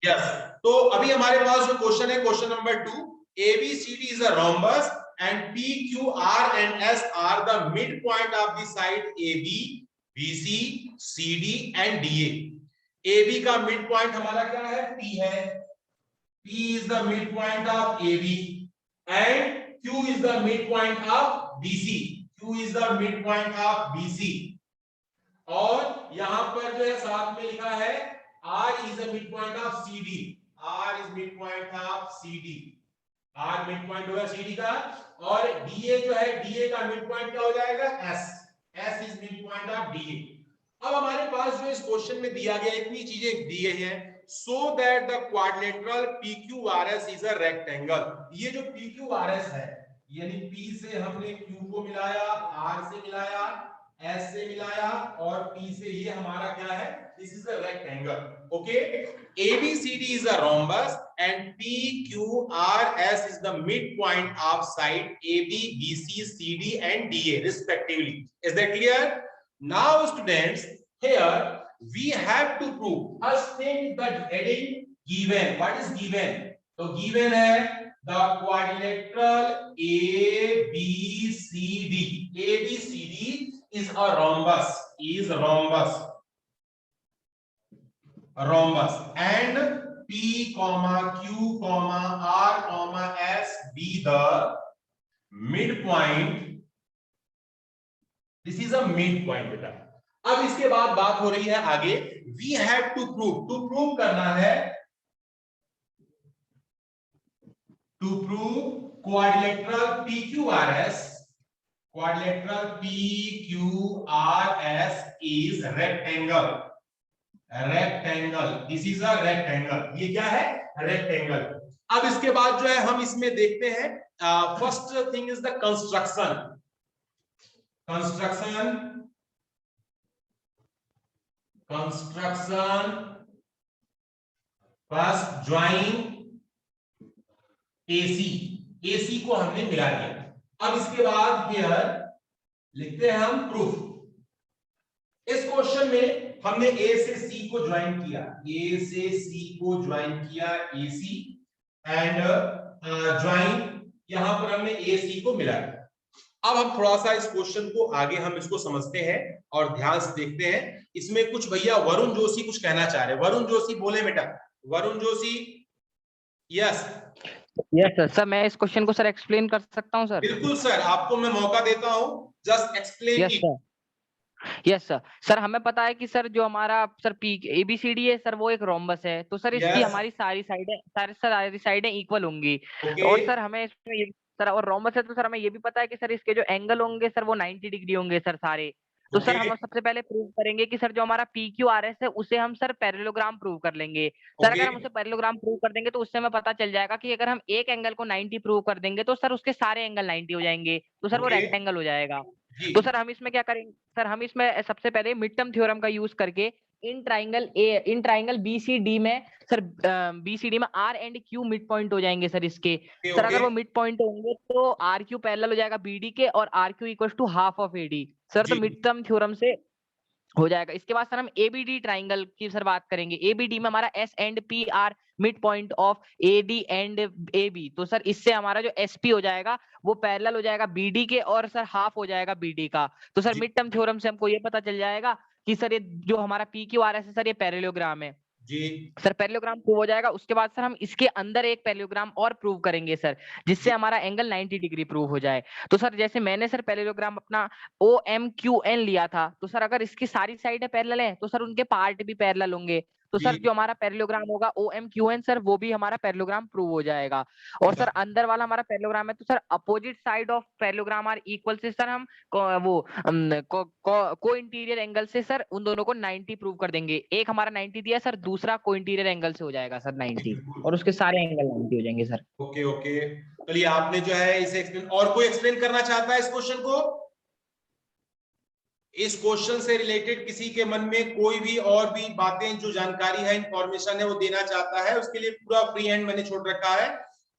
Yes, तो अभी हमारे पास जो क्वेश्चन है, question number 2, ABCD is a rhombus and PQR and S are the midpoint of the side AB, BC, CD and DA. AB का mid point हमारा क्या है? P है. P is the midpoint of AB and Q is the midpoint of BC. Q is the midpoint of BC. और यहां पर जो है साथ में लिखा है R is the midpoint of CD. R is midpoint of CD. R midpoint होगा CD का, और DA जो है, DA का midpoint क्या हो जाएगा? S. S is midpoint of DA. अब हमारे पास जो इस क्वेश्चन में दिया गया, इतनी चीजें दी गई हैं, so that the quadrilateral PQRS is a rectangle. ये जो PQRS है, यानी P से हमने Q को मिलाया, R से मिलाया, S से मिलाया और P से, ये हमारा क्या है? This is a rectangle. Okay, ABCD is a rhombus and PQRS is the midpoint of side AB, BC, CD and DA respectively. Is that clear? Now students, here we have to prove first thing, the heading given. What is given? So given है the quadrilateral ABCD. ABCD is a rhombus. Is rhombus. Rhombus and P, Q, R, S be the midpoint. This is a midpoint बेटा. अब इसके बाद बात हो रही है आगे, we have to prove करना है, to prove quadrilateral PQRS. Quadrilateral PQRS is rectangle. Rectangle. This is a rectangle. ये क्या है? Rectangle. अब इसके बाद जो है हम इसमें देखते हैं, first thing is the construction. first join AC को हमने मिला दिया. अब इसके बाद here लिखते हैं हम प्रूफ. इस क्वेश्चन में हमने A से C को ज्वाइन किया, AC एंड ज्वाइन, यहां पर हमने AC को मिला. अब हम थोड़ा सा इस क्वेश्चन को आगे हम इसको समझते हैं और ध्यान से देखते हैं. इसमें कुछ भैया वरुण जोशी कुछ कहना चाह रहे हैं. वरुण जोशी बोले बेटा. वरुण जोशी. यस सर मैं इस क्वेश्चन को सर एक्सप्लेन कर सकता हूं सर? बिल्कुल सर, आपको मैं मौका देता हूं, जस्ट एक्सप्लेन. यस सर हमें पता है कि सर जो हमारा सर पी ABCD है सर, वो एक रोम्बस है. तो सर इसकी हमारी सारी साइडें इक्वल होंगी. और सर हमें इसमें सर, और रोम्बस है तो सर हमें ये भी पता है कि सर इसके जो एंगल होंगे सर वो 90 डिग्री होंगे सर सारे. तो सर हम सबसे पहले प्रूव करेंगे कि सर जो हमारा PQRS है उसे हम सर पैरेललोग्राम प्रूव कर लेंगे. सर अगर हम उसे पैरेललोग्राम प्रूव कर देंगे तो उससे हमें पता चल जाएगा कि अगर हम एक एंगल को 90 प्रूव कर देंगे तो सर उसके सारे एंगल 90 हो जाएंगे. तो सर वो रेक्टेंगल हो जाएगा. तो सर हम इसमें क्या करेंगे सर, हम इसमें सबसे पहले मिड टर्म थ्योरम का यूज करके इन ट्राइंगल BCD में सर BCD में R and Q mid point हो जाएंगे सर इसके. सर अगर वो मिड पॉइंट होंगे तो RQ पैरेलल हो जाएगा BD के और RQ equal to half of AD. Sir तो मिड टर्म थ्योरम से हो जाएगा. इसके बाद सर हम ABD ट्राइंगल की सर बात करेंगे. ABD में हमारा S and P are mid point of AD and AB. तो सर इससे हमारा जो SP हो जाएगा वो पैरेलल हो जाएगा BD के और सर हाफ हो जाएगा BD का. तो सर मिड टर्म थ्योरम से हमको ये पता चल जाएगा कि सर ये जो हमारा PQRS है सर ये पैरेललोग्राम है जी. सर पैरेललोग्राम प्रूव हो जाएगा. उसके बाद सर हम इसके अंदर एक पैरेललोग्राम और प्रूव करेंगे सर, जिससे हमारा एंगल 90 डिग्री प्रूव हो जाए. तो सर जैसे मैंने सर पैरेललोग्राम अपना OMQN लिया था, तो सर अगर इसकी सारी साइडें पैरेलल है तो सर उनके पार्ट भी पैरेलल होंगे. तो सर जो हमारा पैरेललोग्राम होगा OMQN सर वो भी हमारा पैरेललोग्राम प्रूव हो जाएगा. और सर अंदर वाला हमारा पैरेललोग्राम है तो sir opposite side of parallelogram are equal से सर हम वो को इंटीरियर एंगल से सर उन दोनों को 90 प्रूव कर देंगे. एक हमारा 90 दिया सर, दूसरा को इंटीरियर एंगल से हो जाएगा सर 90 और उसके सारे एंगल 90 हो जाएंगे सर. ओके ओके, चलिए आपने जो है इसे एक्सप्लेन. और कोई एक्सप्लेन करना चाहता है इस क्वेश्चन को? इस क्वेश्चन से रिलेटेड किसी के मन में कोई भी और भी बातें, जो जानकारी है, इंफॉर्मेशन है, वो देना चाहता है? उसके लिए पूरा फ्री हैंड मैंने छोड़ रखा है.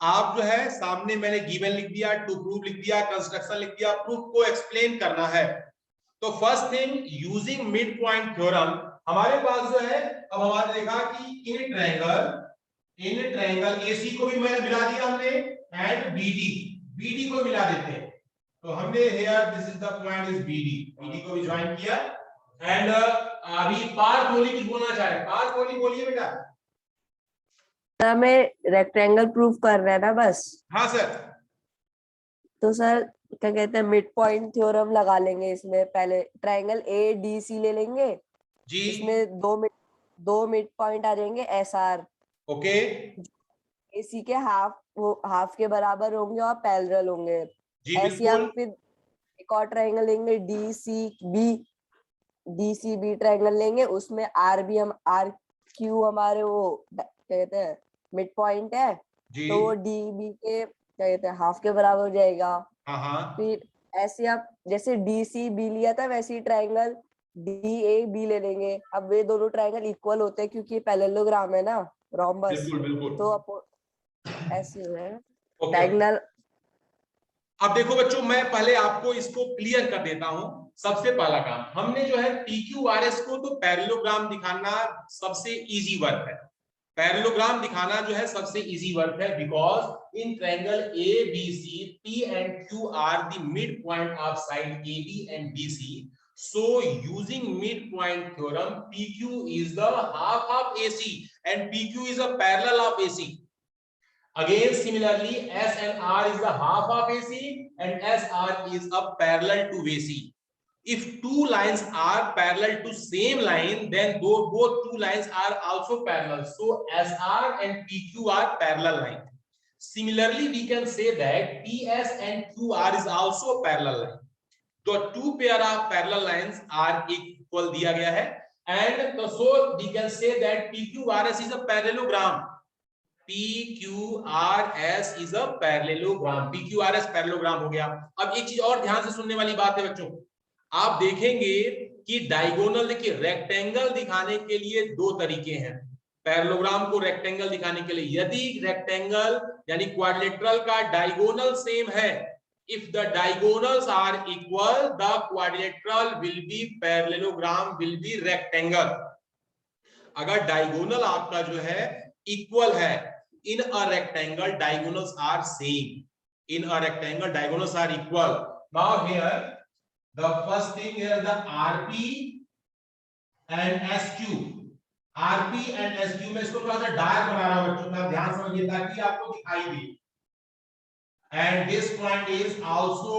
आप जो है सामने मैंने गिवन लिख दिया, टू प्रूव लिख दिया, कंस्ट्रक्शन लिख दिया, प्रूफ को एक्सप्लेन करना है. तो first thing, using mid point theorem, हमारे पास जो है, अब हमारे देखा कि in triangle in triangle AC को भी मैं मिला दिया हमने एंड BD को मिला देते हैं। तो हमने here this is the point is BD को भी ज्वाइन किया एंड अभी पार कोहली कुछ बोलना चाहे, पार कोहली बोलिए बेटा। हमें रेक्टेंगल प्रूफ कर रहे हैं ना बस। हाँ सर। तो सर क्या कहते हैं मिड पॉइंट थ्योरम लगा लेंगे इसमें। पहले ट्रायंगल ADC ले लेंगे जी। इसमें दो मिड पॉइंट आ जाएंगे SR। ओके। AC के हाफ के बराबर होंगे और पैरेलल होंगे। जी ऐसे हम बिल्कुल। फिर एक और ट्रायंगल लेंगे DCB ट्रायंगल लेंगे, उसमें RQ हमारे वो क्या कहते हैं मिड पॉइंट है। जी। तो वो DB के क्या कहते हैं हाफ के बराबर हो जाएगा। हाँ हाँ। फिर ऐसे आप जैसे DCB लिया था वैसे ही ट्रायंगल DAB ले लेंगे। अब वे दोनों ट्रायंगल इक्वल होते हैं क्योंकि पैरेललोग्राम है ना, रोम्बस। बिल्कुल बिल्कुल। तो ऐसे है ओके। डायगोनल। अब देखो बच्चों, मैं पहले आपको इसको क्लियर कर देता हूं। सबसे पहला काम हमने जो है PQRS को तो पैरेललोग्राम दिखाना सबसे इजी वर्क है। पैरेललोग्राम दिखाना जो है सबसे इजी वर्क है because in triangle ABC P and Q are the midpoint of side AB and BC. So using midpoint theorem, PQ is the half of AC and PQ is a parallel of AC. Again similarly S and R is the half of AC and SR is a parallel to AC. If two lines are parallel to same line, then both two lines are also parallel. So SR and PQ are parallel line. Similarly, we can say that PS and QR is also a parallel line. The two pair of parallel lines are equal दिया गया है and so we can say that PQRS is a parallelogram. PQRS is a parallelogram. PQRS parallelogram हो गया। अब एक चीज और ध्यान से सुनने वाली बात है बच्चों, आप देखेंगे कि डायगोनल, देखिए रेक्टेंगल दिखाने के लिए दो तरीके हैं पैरेललोग्राम को रेक्टेंगल दिखाने के लिए। यदि रेक्टेंगल यानी क्वाड्रिलेटरल का डायगोनल सेम है, if the diagonals are equal, the quadrilateral will be parallelogram will be rectangle. अगर डायगोनल आपका जो है इक्वल है, in a rectangle diagonals are same. In a rectangle diagonals are equal. Now here the first thing here the RP and SQ. RP and SQ में इसको थोड़ा सा dark बना रहा हूं बच्चों, का ध्यान समझिए ताकि आपको दिखाई दे। And this point is also,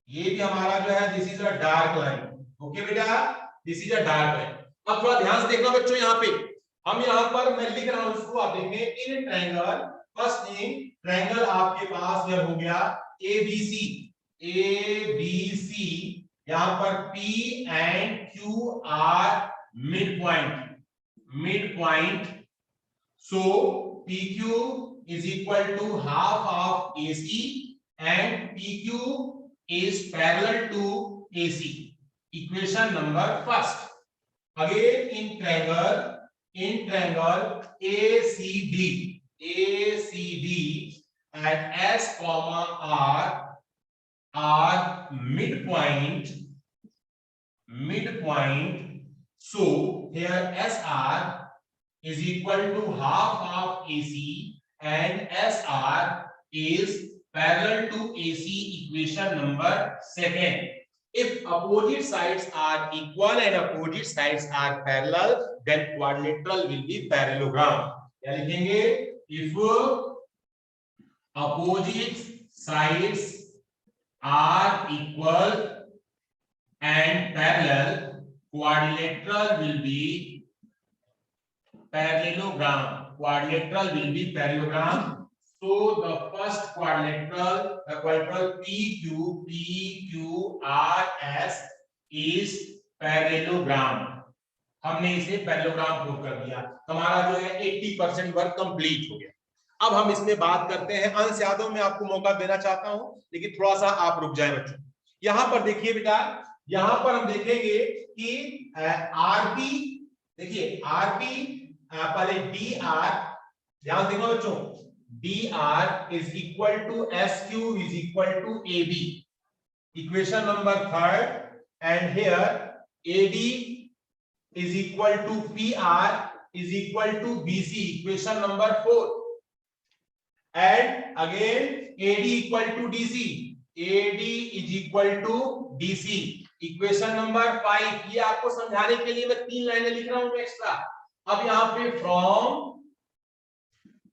ये भी हमारा जो है this is a dark line. Okay बेटा, this is a dark line. अब थोड़ा ध्यान से देखना बच्चों, यहाँ पे हम यहाँ पर मैं लिख रहा हूं इसको, आप देखें in triangle, first thing triangle आपके पास यह हो गया ABC, यहाँ पर P and Q are midpoint. So PQ is equal to half of AC and PQ is parallel to AC. Equation number first. Again in triangle ACD and S comma R are midpoint. So here SR is equal to half of AC and SR is parallel to AC. Equation number second. If opposite sides are equal and opposite sides are parallel, then quadrilateral will be parallelogram. क्या लिखेंगे? If opposite sides are equal and parallel, quadrilateral will be parallelogram. Quadrilateral will be parallelogram. So the first quadrilateral, the quadrilateral PQRS is parallelogram. हमने इसे parallelogram prove कर दिया, हमारा जो है 80% work complete हो गया। अब हम इसमें बात करते हैं अंश यादव, में आपको मौका देना चाहता हूं लेकिन थोड़ा सा आप रुक जाए बच्चों। यहां पर देखिए बेटा, यहां पर हम देखेंगे कि आरपी, देखिए आरपी पहले DR, ध्यान देखो बच्चों, DR is equal to SQ is equal to AB. Equation number third, and here AD is equal to PR is equal to BC, equation number 4, and again AD equal to DC, AD is equal to DC, equation number 5। ये आपको समझाने के लिए मैं 3 लाइनें लिख रहा हूं एक्स्ट्रा। अब यहाँ पे from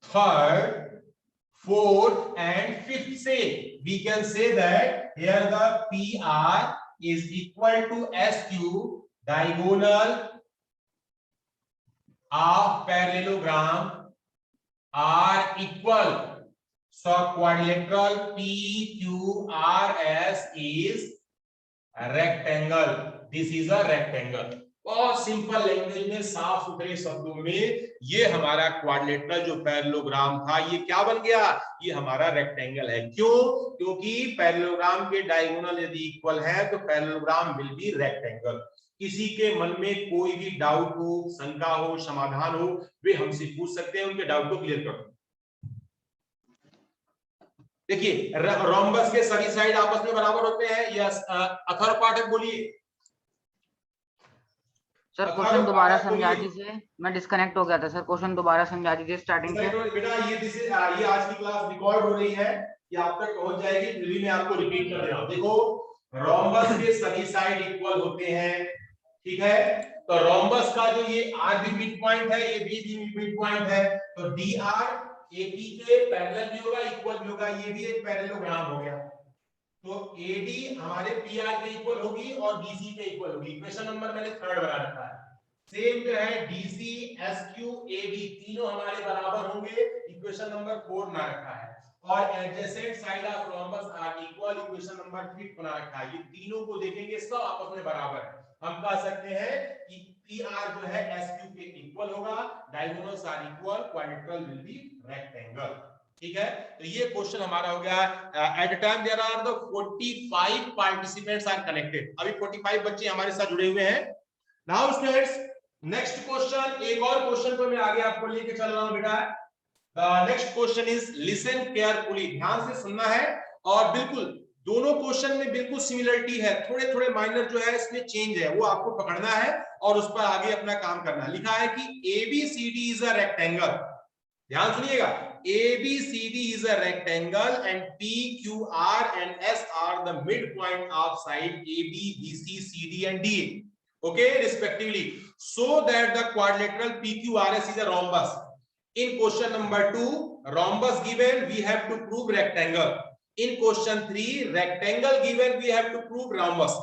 third, fourth and fifth से we can say that here the PR is equal to SQ, diagonal of parallelogram are equal, so quadrilateral PQRS is a rectangle, this is a rectangle। बहुत simple language में, साफ सुथरे शब्दों में, ये हमारा quadrilateral जो पैरेललोग्राम था ये क्या बन गया, ये हमारा रेक्टेंगल है। क्यों? क्योंकि पैरेललोग्राम के डायगोनल यदि इक्वल है तो पैरेललोग्राम विल बी रेक्टेंगल। किसी के मन में कोई भी डाउट हो, शंका हो, समाधान हो, वे हमसे पूछ सकते हैं, उनके डाउट को क्लियर कर दो। देखिए रोम्बस के सभी साइड आपस में बराबर होते हैं। यस अथर्व पाठक बोलिए। सर क्वेश्चन दोबारा समझा दीजिए, मैं डिस्कनेक्ट हो गया था सर। क्वेश्चन दोबारा समझा दीजिए स्टार्टिंग से। बेटा ये आज की क्लास रिकॉर्ड हो रही है, ये आप तक पहुंच जाएगी, फिर भी मैं आपको रिपीट कर रहा हूं। देखो रोम्बस के सभी साइड इक्वल होते हैं, ठीक है। तो रोम्बस का जो ये आर भी मिड पॉइंट है, ये बी भी मिड पॉइंट है, तो डी आर एपी के पैरेलल भी होगा, इक्वल भी होगा, ये भी एक पैरेललोग्राम हो गया। तो AD हमारे PR के इक्वल होगी और DC के इक्वल होगी। इक्वेशन नंबर मैंने थर्ड बना रखा है। सेम जो है DC SQ AB तीनों हमारे बराबर होंगे, इक्वेशन नंबर 4 बना रखा है। और adjacent side of rhombus are equal, equation number 5 बना रखा है। ये तीनों को देखेंगे सब आपस में बराबर है। हम कह सकते हैं कि PR जो है SQ के इक्वल होगा, diagonals are equal, quadrilateral will be rectangle. ठीक है, तो ये क्वेश्चन हमारा हो गया। At a time there are the 45 participants are connected. अभी 45 बच्चे हमारे साथ जुड़े हुए हैं। नाउ स्टूडेंट्स नेक्स्ट क्वेश्चन, एक और क्वेश्चन को मैं आगे आपको लेके चल रहा हूं बेटा। The next question is listen carefully, ध्यान से सुनना है। और बिल्कुल दोनों क्वेश्चन में बिल्कुल सिमिलरिटी है, थोड़े थोड़े माइनर जो है इसमें चेंज है, वो आपको पकड़ना है और उस पर आगे अपना काम करना है। लिखा है कि ABCD इज अ रेक्टेंगल, ध्यान सुनिएगा, ABCD is a rectangle and PQR and S are the midpoint of side AB, BC, CD and DA, okay, respectively, so that the quadrilateral PQRS is a rhombus. In question number 2, rhombus given, we have to prove rectangle. In question 3, rectangle given, we have to prove rhombus.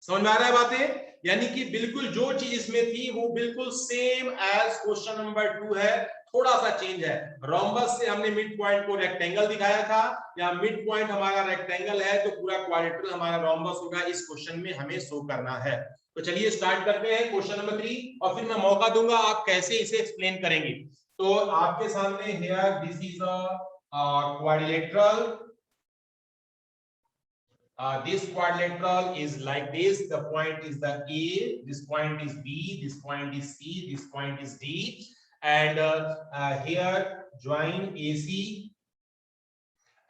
समझ में आ रहा है बातें? यानी कि बिल्कुल जो चीज इसमें थी वो बिल्कुल सेम एज क्वेश्चन नंबर 2 है, थोड़ा सा चेंज है। रोम्बस से हमने मिड पॉइंट को रेक्टेंगल दिखाया था, या मिड पॉइंट हमारा रेक्टेंगल है तो पूरा क्वाड्रिलेटरल हमारा रोम्बस होगा, इस क्वेश्चन में हमें शो करना है। तो चलिए स्टार्ट करते हैं क्वेश्चन नंबर 3, और फिर मैं मौका दूंगा आप कैसे इसे एक्सप्लेन करेंगे। तो आपके सामने here this is a quadrilateral, this quadrilateral is like this, the point is the A, this point is B, this point is C, this point is D, and here join AC,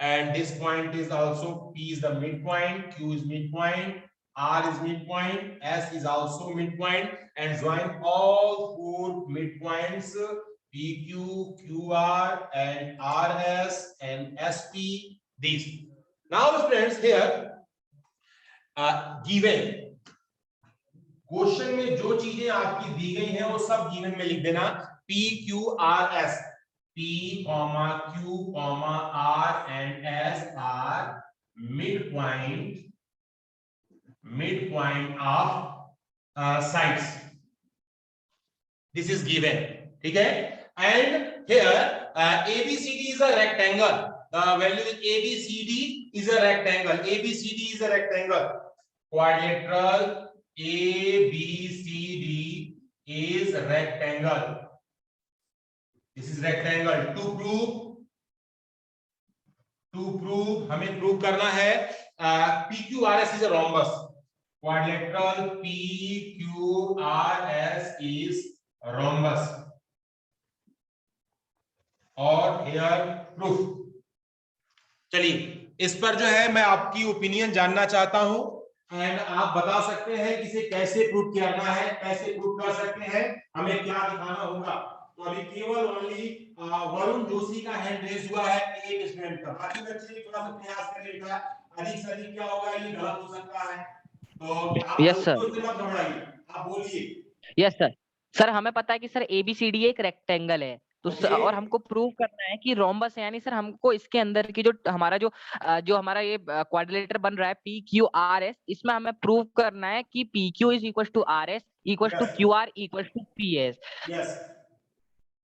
and this point is also P is the midpoint, Q is midpoint, R is midpoint, S is also midpoint, and join all 4 midpoints PQ, QR and RS and SP, these. Now friends here given question में जो चीजें आपकी दी गई हैं वो सब given में लिख देना। PQRS, P, Q, R and S are midpoint of sides. This is given, ठीक है। And here ABCD is a rectangle. The value is ABCD is a rectangle. ABCD is a rectangle. Quadrilateral ABCD is rectangle. This is rectangle. To prove हमें prove करना है PQRS is a rhombus. Quadrilateral PQRS is a rhombus. और here proof। चलिए इस पर जो है मैं आपकी ओपिनियन जानना चाहता हूं। एंड आप बता सकते हैं कि इसे कैसे प्रूव करना है, कैसे प्रूव कर सकते हैं, हमें क्या दिखाना होगा। तो अभी केवल ओनली वरुण जोशी का हैंड रेज हुआ है, एक स्टूडेंट का। बाकी बच्चे भी थोड़ा सा प्रयास करें बेटा, अधिक से अधिक क्या होगा, ये गलत हो सकता है। तो आप यस सर, मत घबराइए, आप बोलिए। Yes sir. सर हमें पता है कि सर एबीसीडी एक रेक्टेंगल है, तो और हमको प्रूव करना है कि रोम्बस है, यानी सर हमको इसके अंदर की जो हमारा ये क्वाड्रिलेटर बन रहा है पी क्यू आर एस, इसमें हमें प्रूव करना है कि P Q is equal to R S equal to Q R equal to P S. Yes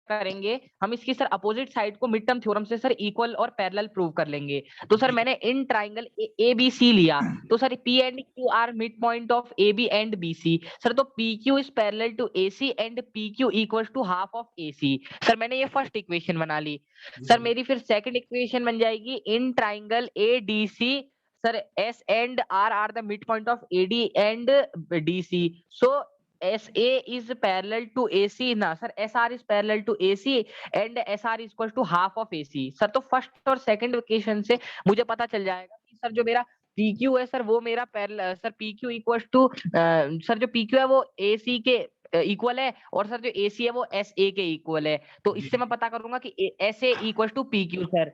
करेंगे हम इसकी सर अपोजिट साइड को मिड टर्म थ्योरम से सर इक्वल और पैरेलल प्रूव कर लेंगे। तो सर मैंने इन ट्राइंगल ए बी सी लिया, तो sir P and Q are mid point of A B and B C. Sir तो P Q is parallel to A C and P Q equal to half of A C. Sir मैंने ये first equation बना ली। Sir मेरी फिर second equation बन जाएगी in triangle A D C, sir S and R are the mid point of A D and D C. So SA is parallel to AC ना sir, SR is parallel to AC and SR is equal to half of AC। Sir तो first और second equation से मुझे पता चल जाएगा कि sir जो मेरा PQ है सर वो मेरा parallel, sir PQ equal to sir जो PQ है वो AC के इक्वल है, और सर जो AC है वो SA के इक्वल है। तो इससे मैं पता करूंगा कि SA equal to PQ sir.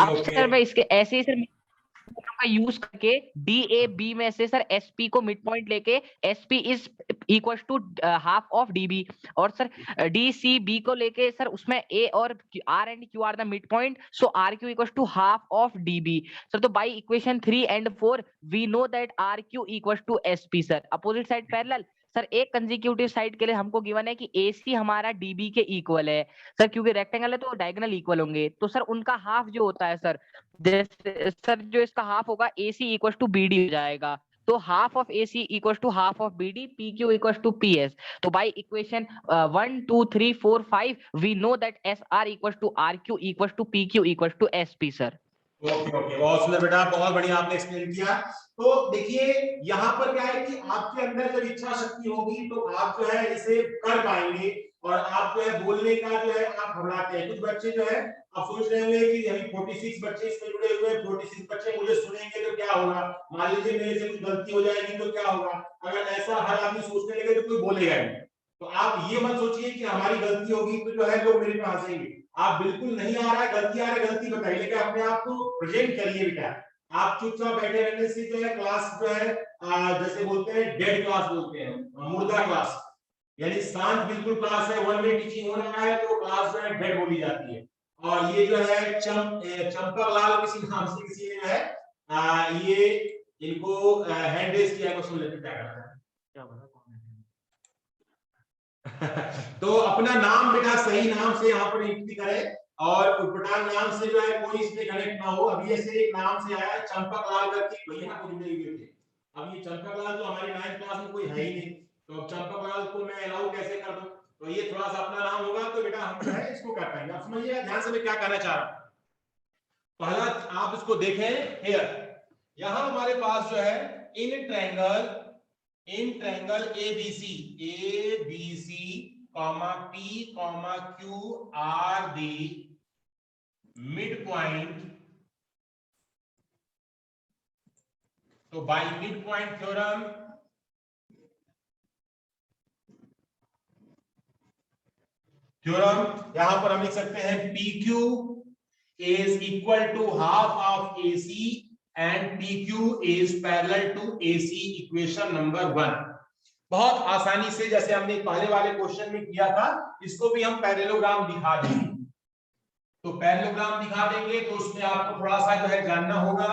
अब सर मैं इसके ऐसे सर का यूज करके DAB में से सर SP को मिड पॉइंट लेके SP is equal to half of DB, और सर DCB को लेके सर उसमें A और R and Q are the mid point, so RQ equal to half of DB। Sir तो by equation 3 and 4 we know that RQ equal to SP। Sir opposite side parallel, sir एक consecutive side के लिए हमको given है कि AC हमारा DB के equal है। सर क्योंकि रेक्टेंगल है तो डायगोनल इक्वल होंगे, तो सर उनका हाफ जो होता है सर, जैसे सर जो इसका हाफ होगा AC इक्वल टू BD हो जाएगा। तो half of AC equal to half of BD, PQ equal to PS। तो by equation 1 2 3 4 5 we know that SR equal to RQ equal to PQ equal to SP। Sir okay okay, बहुत सुंदर बेटा, बहुत बढ़िया आपने एक्सप्लेन किया। तो देखिए यहाँ पर क्या है कि आपके अंदर जब इच्छा शक्ति होगी तो आप जो है इसे कर पाएंगे, और आप जो है बोलने का जो है आप घबराते हैं। कुछ बच्चे जो है आप सोच रहे होंगे कि अभी 46 बच्चे इसमें जुड़े हुए हैं, 46 बच्चे मुझे सुनेंगे तो क्या होगा, मान लीजिए मेरे से कुछ गलती हो जाएगी तो क्या होगा। अगर ऐसा हर आदमी सोचने लगे तो कोई बोलेगा नहीं। तो आप ये मत सोचिए कि हमारी गलती होगी तो जो है लोग मेरे पे हंसेंगे। आप बिल्कुल नहीं आ रहा है गलती, आ रहा है गलती बताइए, लेकिन अपने आप को प्रेजेंट करिए बेटा। आप चुपचाप बैठे रहने से जो है क्लास जो है जैसे बोलते हैं डेड क्लास बोलते हैं, मुर्दा क्लास, यानी शांत बिल्कुल क्लास है, वन वे टीचिंग हो रहा है तो क्लास जो है डेड बोली जाती है। और ये जो है चंपक लाल किसी नाम से किसी ने जो है ये इनको हैंड रेज किया है, सुन लेते क्या करता है, क्या बता तो अपना नाम बेटा सही नाम से यहाँ पर एंट्री करें, और उटपटांग नाम से जो है कोई इसमें कनेक्ट ना हो। अभी ऐसे एक नाम से आया है चंपक लाल करके, भैया को जुड़े हुए थे। अब ये चंपक लाल तो हमारी 9th क्लास में कोई है ही नहीं, तो अब चंपक लाल को मैं अलाउ कैसे कर दूं। तो ये थोड़ा सा अपना नाम होगा तो बेटा हम जो है इसको कर पाएंगे। आप समझिएगा ध्यान से मैं क्या कहना चाह रहा हूं। पहला आप इसको देखें हियर, यहां हमारे पास जो है in triangle ABC comma P comma Q are the midpoint। तो by midpoint theorem यहां पर हम लिख सकते हैं PQ is equal to half of AC and PQ is parallel to AC, equation number 1। बहुत आसानी से जैसे हमने पहले वाले क्वेश्चन में किया था, इसको भी हम पैरेललोग्राम दिखा देंगे। तो पैरेललोग्राम दिखा देंगे तो उसमें आपको थोड़ा सा जो है जानना होगा।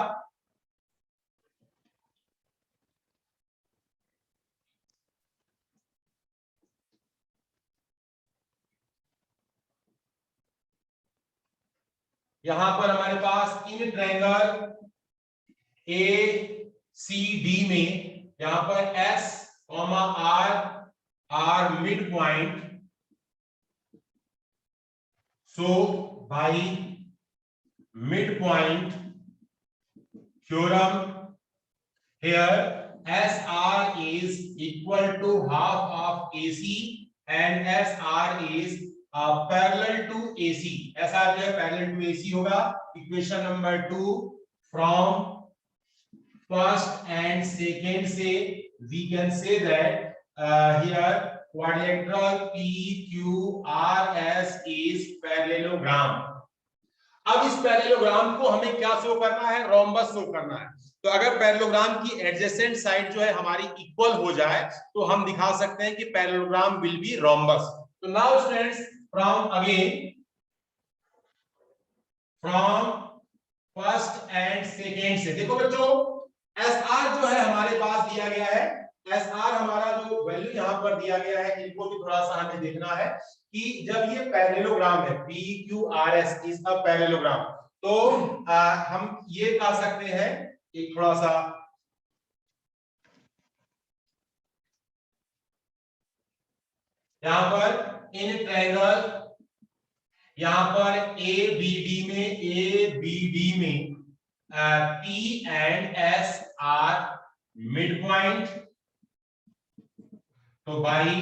यहां पर हमारे पास इन ट्रायंगल ACD में यहां पर S, R mid point. So by mid point theorem here SR is equal to half of AC and SR is parallel to AC। SR जो है parallel to AC होगा। Equation number 2 from first and second से we can say that here quadrilateral PQRS is parallelogram। अब इस parallelogram को हमें क्या show करना है, रोम्बस शो करना है। तो अगर पैरेललोग्राम की एडजेसेंट साइड जो है हमारी इक्वल हो जाए तो हम दिखा सकते हैं कि पैरेललोग्राम विल बी रोम्बस। तो now students from again from first and second से देखो बच्चों, एस आर जो है हमारे पास दिया गया है, एस आर हमारा जो वैल्यू यहाँ पर दिया गया है इनको भी थोड़ा सा हमें देखना है कि जब ये पैरेललोग्राम है PQRS इज अ पैरेललोग्राम, तो हम ये कह सकते हैं एक थोड़ा सा यहां पर इन ट्रायंगल, यहां पर ABD में P and S are mid point, तो बाई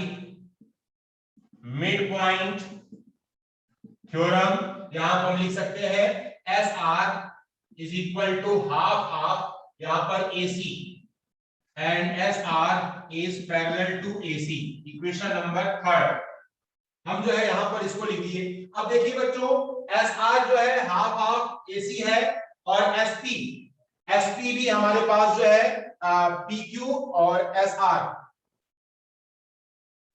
मिड पॉइंट थ्योरम यहां पर हम लिख सकते हैं S R is equal to half of यहां पर AC and S R is parallel to AC। Equation number 3 हम जो है यहां पर इसको लिख दिए। अब देखिए बच्चों, एस आर जो है हाफ ऑफ AC है और SP भी हमारे पास जो है PQ और SR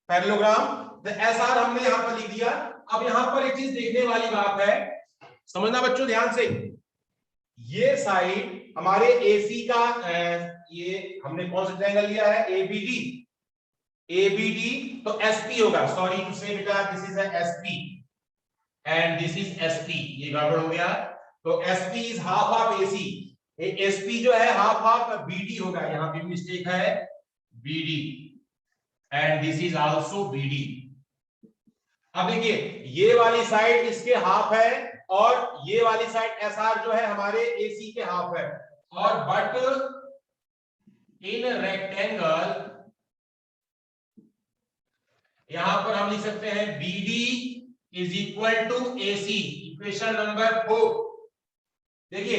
पैरेललोग्राम, द SR हमने यहां पर लिख दिया। अब यहां पर एक चीज देखने वाली बात है, समझना बच्चों ध्यान से, ये साइड हमारे AC का ये हमने कौन सा ट्रायंगल लिया है ABD, तो SP होगा, सॉरी टू से बेटा this is SP and this is SP, ये गड़बड़ हो गया। तो SP is half of AC, SP जो है हाफ ऑफ BD होगा, यहां भी मिस्टेक है BD and this is also BD। अब देखिए ये वाली साइड इसके हाफ है और ये वाली साइड SR जो है हमारे AC के हाफ है, और बट इन रेक्टेंगल यहां पर हम लिख सकते हैं BD is equal to AC। Equation number 4 देखिए,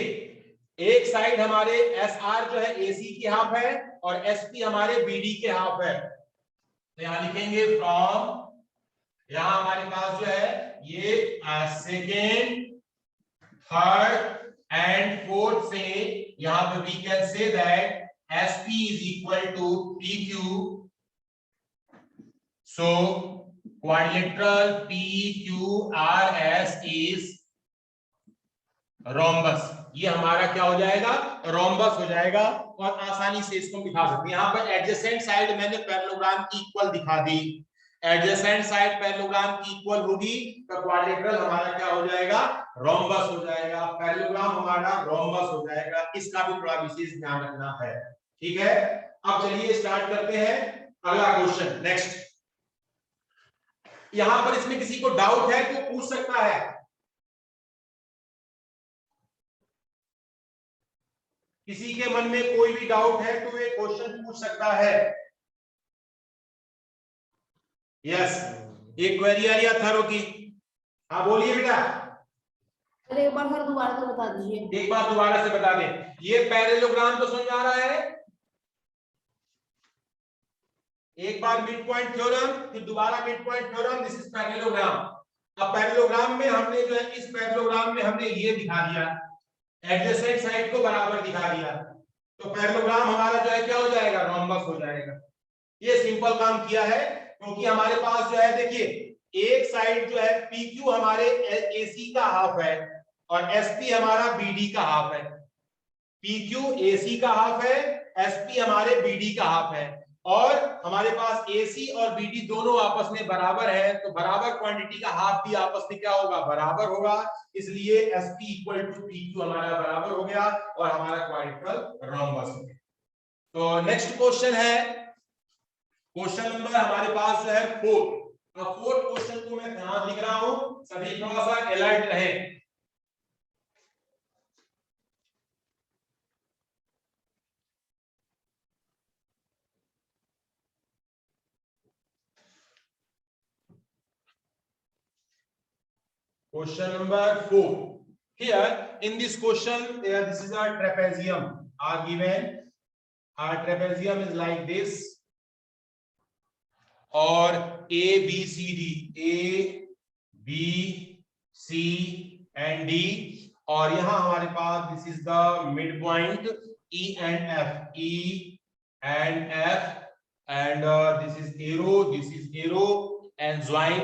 एक साइड हमारे SR जो है AC की हाफ है और SP हमारे BD के हाफ है, तो यहां लिखेंगे फ्रॉम, यहां हमारे पास जो है ये सेकेंड थर्ड एंड फोर्थ से यहां पे we can say that SP is equal to PQ, so quadrilateral PQRS is rhombus. ये हमारा क्या हो जाएगा, रोम्बस हो जाएगा, और आसानी से इसको दिखा सकते हैं। यहां पर एडजेसेंट साइड मैंने पैरेललोग्राम की इक्वल दिखा दी, एडजेसेंट साइड पैरेललोग्राम की इक्वल होगी तो क्वाड्रिलेटरल हमारा क्या हो जाएगा, रोम्बस हो जाएगा, पैरेललोग्राम हमारा रोम्बस हो जाएगा। इसका भी थोड़ा विशेष ध्यान रखना है, ठीक है। अब चलिए स्टार्ट करते हैं अगला क्वेश्चन, नेक्स्ट। यहां पर इसमें किसी को डाउट है तो पूछ सकता है, किसी के मन में कोई भी डाउट है तो ये क्वेश्चन पूछ सकता है। यस, एक क्वेरी आ रही है थरो की, हाँ बोलिए बेटा। अरे एक बार सर दोबारा से बता दीजिए। एक बार दोबारा से बता दें, ये पैरेललोग्राम तो समझ आ रहा है, एक बार मिड पॉइंट थ्योरम फिर दोबारा mid point theorem, this is parallelogram. अब पैरेललोग्राम में हमने जो है, इस पैरेललोग्राम में हमने ये दिखा दिया, एडजेसेंट साइड को बराबर दिखा दिया, तो पैरेललोग्राम हमारा जो है क्या हो जाएगा, रोम्बस हो जाएगा। ये सिंपल काम किया है, क्योंकि हमारे पास जो है देखिए, एक साइड जो है PQ हमारे AC का हाफ है और SP हमारा BD का हाफ है। PQ AC का हाफ है, SP हमारे BD का हाफ है, और हमारे पास AC और BD दोनों आपस में बराबर है, तो बराबर क्वांटिटी का हाफ भी आपस में क्या होगा, बराबर होगा, इसलिए SP इक्वल टू PQ हमारा बराबर हो गया और हमारा क्वाड्रिलेटरल रोम्बस हो गया। तो नेक्स्ट क्वेश्चन है, क्वेश्चन नंबर हमारे पास जो है 4। अब 4th क्वेश्चन को मैं ध्यान लिख रहा हूं, सभी थोड़ा सा अलर्ट रहे। Question number 4. Here in this question, this is a trapezium. are given. Our trapezium is like this. और A B C D, A B C and D, और यहां हमारे पास this is the midpoint E and F, E and F, and this is arrow and join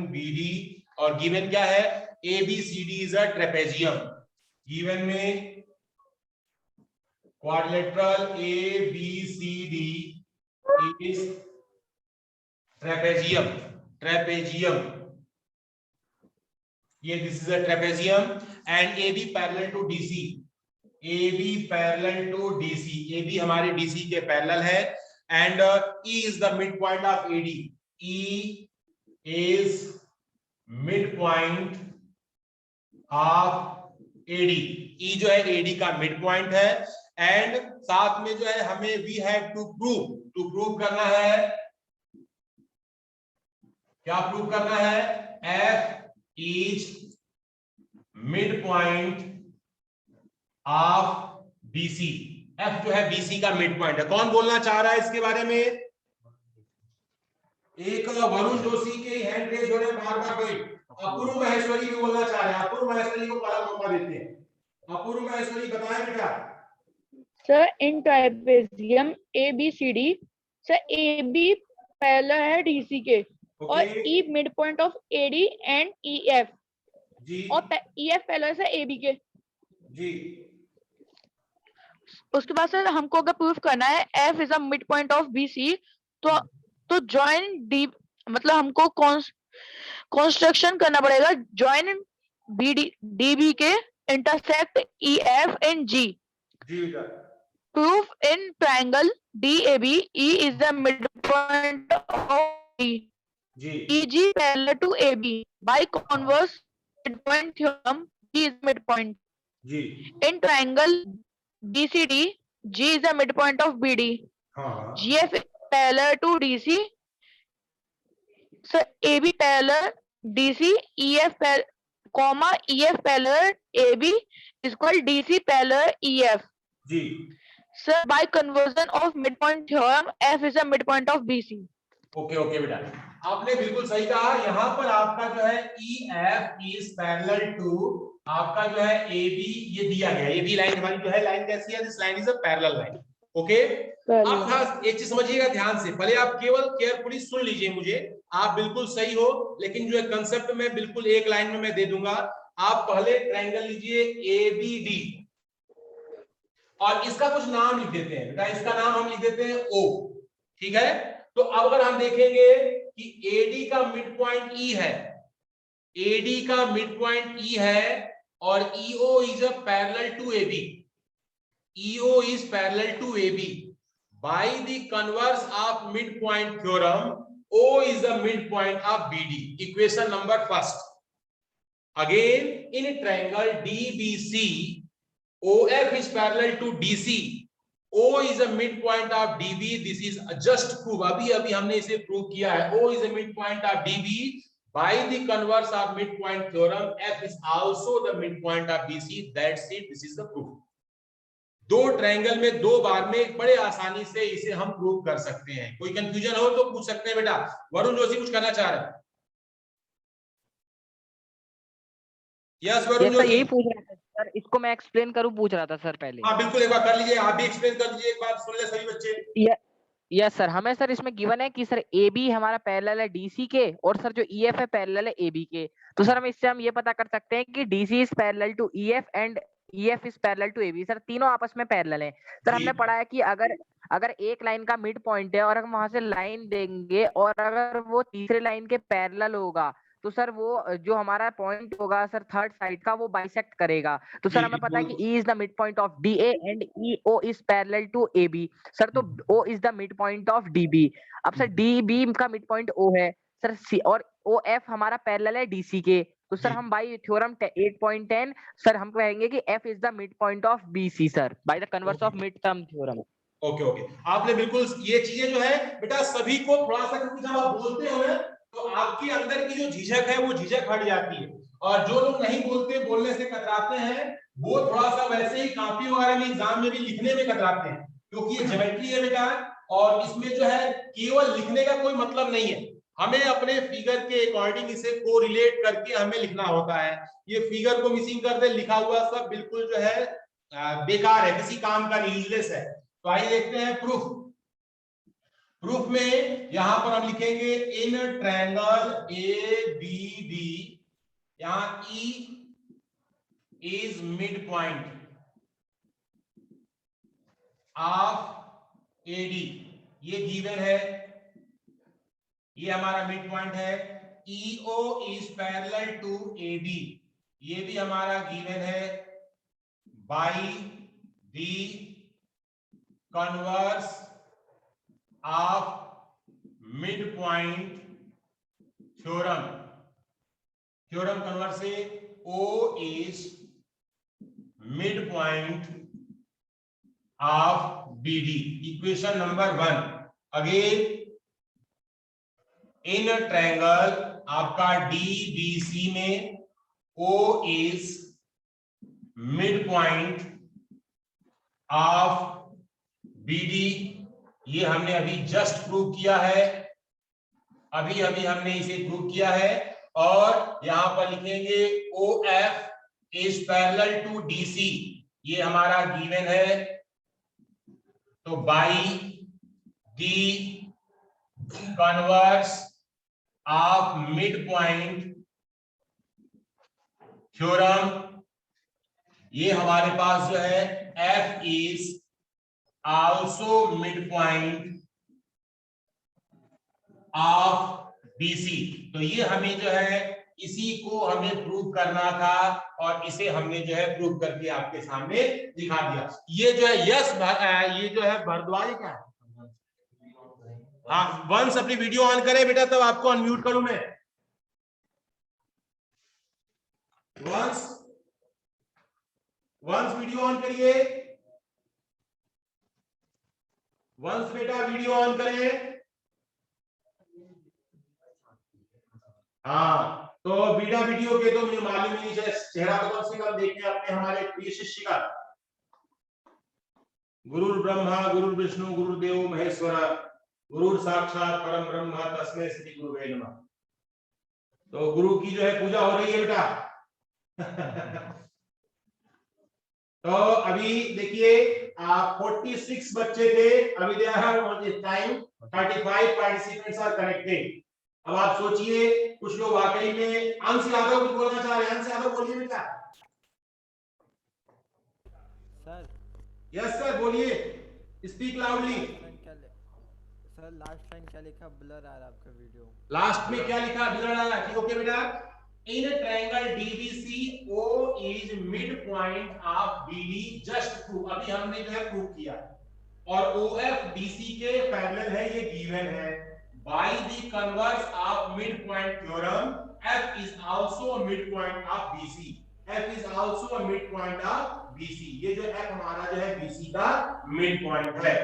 BD, और given क्या है, ABCD is a trapezium. given में quadrilateral ABCD is trapezium. ये this is a trapezium and AB parallel to DC. AB parallel to DC. AB हमारे DC के parallel है and E is the midpoint of AD. E is midpoint of AD. E जो है AD का midpoint है and साथ में जो है हमें we have to prove करना है. क्या प्रूव करना है? F is midpoint of BC. F जो है BC का midpoint है. कौन बोलना चाह रहा है इसके बारे में? एक वरुण जोशी के हैंड रेज हो रहे बार कोई. अपूर्व महेश्वरी भी बोलना चाह रहे हैं. अपूर्व महेश्वरी को पहला मौका देते हैं. अपूर्व महेश्वरी बताएं बेटा. सर इन ट्रापेजियम ABCD सर AB पहला है DC के और E mid point of AD and EF जी और EF पहला से AB के जी. उसके बाद सर हमको अगर प्रूफ करना है F is a mid point of BC तो जॉइन D मतलब हमको कंस्ट्रक्शन करना पड़ेगा जॉइन DB के इंटरसेक्ट EF एंड G. जी बेटा. Proof in triangle DAB E is the midpoint of D. जी EG parallel to AB. By converse midpoint theorem, G is midpoint. जी. In triangle BCD, G is the midpoint of BD. हाँ GF parallel to DC. So AB parallel DC, EF parallel AB is called DC parallel EF. जी. Sir, by conversion of midpoint theorem, F is a midpoint of BC. Okay बेटा, आपने बिल्कुल सही कहा. यहाँ पर आपका जो है EF is parallel to आपका जो है AB ये दिया गया. AB लाइन हमारी जो है लाइन कैसी है? This line is a parallel line. Okay. अब था एक चीज समझिएगा ध्यान से, पहले आप केवल केयरफुली सुन लीजिए मुझे. आप बिल्कुल सही हो, लेकिन जो है कंसेप्ट में बिल्कुल एक लाइन में मैं दे दूंगा. आप पहले ट्रायंगल लीजिए ABD और इसका कुछ नाम लिख देते हैं बेटा. इसका नाम हम लिख देते हैं O. ठीक है. तो अब अगर हम देखेंगे कि AD का मिड पॉइंट E है, AD का मिड पॉइंट E है और EO is a parallel to AB. EO is parallel to AB. By the converse of midpoint theorem, O is the midpoint of BD. Equation number first. Again, in triangle DBC, OF is parallel to DC. O is a midpoint of DB. This is just proof. अभी हमने इसे prove किया है. O is a midpoint of DB. By the converse of midpoint theorem, F is also the midpoint of BC. That's it. This is the proof. दो triangle में दो बार में बड़े आसानी से इसे हम प्रूव कर सकते हैं. कोई कंफ्यूजन हो तो पूछ सकते हैं बेटा. वरुण जोशी कुछ करना चाह रहे हैं? यस वरुण जोशी. यही पूछ रहा था सर, इसको मैं एक्सप्लेन करूं पूछ रहा था सर पहले. हाँ बिल्कुल, एक बार कर लीजिए. आप भी एक्सप्लेन कर दीजिए, एक बार सुन ले सभी बच्चे. यस सर, हमें सर इसमें गिवन है कि सर AB हमारा पैरेलल है DC के और सर जो EF है पैरेलल है AB के. तो सर हम इससे हम ये पता कर सकते हैं कि DC is parallel to EF and EF is parallel to AB. Sir तीनों आपस में पैरेलल हैं. सर हमने पढ़ा है कि अगर एक लाइन का मिड पॉइंट है और हम वहां से लाइन देंगे और अगर वो तीसरे लाइन के पैरेलल होगा तो सर वो जो हमारा पॉइंट होगा सर थर्ड साइड का वो बाइसेक्ट करेगा. तो सर हमें पता है कि E is the mid point of DA and EO is parallel to AB. Sir तो O is the mid point of DB. अब सर DB का मिड पॉइंट O है सर C और OF हमारा पैरेलल है DC के. तो sir हम बाय थ्योरम 8.10 सर हम कहेंगे कि F is the mid point of BC sir bye the converse of mid term theorem. Okay. आपने बिल्कुल ये चीजें जो है बेटा सभी को थोड़ा सा, क्योंकि जब आप बोलते हो ना तो आपके अंदर की जो झिझक है वो झिझक हट जाती है और जो लोग नहीं बोलते, बोलने से कतराते हैं, वो थोड़ा सा वैसे ही कॉपी वगैरह में एग्जाम में भी लिखने में कतराते हैं, क्योंकि ये ज्योमेट्री है बेटा, और इसमें जो है केवल लिखने का कोई मतलब नहीं है, हमें अपने फिगर के अकॉर्डिंग इसे कोरिलेट करके हमें लिखना होता है। ये फिगर को मिसिंग कर दे, लिखा हुआ सब बिल्कुल जो है बेकार है, किसी काम का नहीं, यूजलेस है। तो आइए देखते हैं प्रूफ। प्रूफ में यहां पर हम लिखेंगे in triangle A B D, यहां E is mid point of A D, ये गिवन है, ये हमारा मिड पॉइंट है। EO is parallel to AD, ये भी हमारा गिवन है by the converse of mid point theorem. Theorem converse से O is mid point of BD। Equation number 1 again, in triangle आपका DBC में O is mid point of BD, ये हमने अभी जस्ट प्रूव किया है, अभी हमने इसे प्रूव किया है। और यहां पर लिखेंगे OF is parallel to DC, ये हमारा गिवन है, तो by the converse of mid point theorem, ये हमारे पास जो है F is also mid point of BC। तो ये हमें जो है इसी को हमें प्रूव करना था, और इसे हमने जो है प्रूव करके आपके सामने दिखा दिया। ये जो है ये जो है भारद्वाज क्या है, हाँ, वंस अपनी वीडियो ऑन करें बेटा, तब आपको अनम्यूट करूं मैं। वंस वीडियो ऑन करिए, वंस बेटा वीडियो ऑन करें। हाँ, तो बिना वीडियो के तो मुझे मालूम नहीं है, चेहरा तो कम से कम देखते अपने हमारे प्रिय शिष्य का। गुरु ब्रह्मा गुरु विष्णु गुरुदेव महेश्वर, गुरु साक्षात परम ब्रह्म तस्मै श्री गुरुवे नमः। तो गुरु की जो है पूजा हो रही है बेटा। तो अभी देखिए, 46 बच्चे थे, अभी there are time 35 participants are connected. अब आप सोचिए, कुछ लोग वाकई में, अंश यादव कुछ बोलना चाह रहे हैं, अंश यादव बोलिए बेटा। सर यस सर, बोलिए, speak loudly. Sir last line क्या लिखा, ब्लर आ रहा है आपका वीडियो। लास्ट में क्या लिखा, ब्लर आ रहा है, ओके बेटा। In triangle DBC O is mid point of BD, just prove, अभी हमने जो है प्रूव किया, और OF DC के पैरेलल है, ये गिवन है। By the converse of midpoint theorem, F is also a midpoint of BC. F is also a midpoint of BC. ये जो F हमारा जो है BC का midpoint है।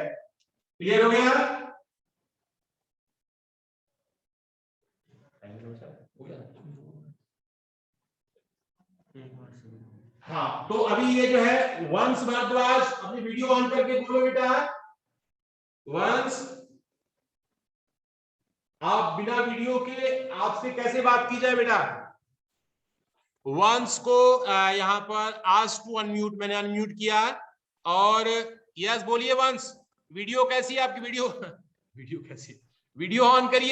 क्लियर हो गया? हाँ, तो अभी ये जो है वंस भारद्वाज अपनी वीडियो ऑन करके बोलो बेटा। वंस, आप बिना वीडियो के आपसे कैसे बात की जाए बेटा? वंस को यहां पर आस्क टू अनम्यूट, मैंने अनम्यूट किया, और यस बोलिए वंस, वीडियो कैसी है आपकी? वीडियो कैसी है? वीडियो ऑन करिए।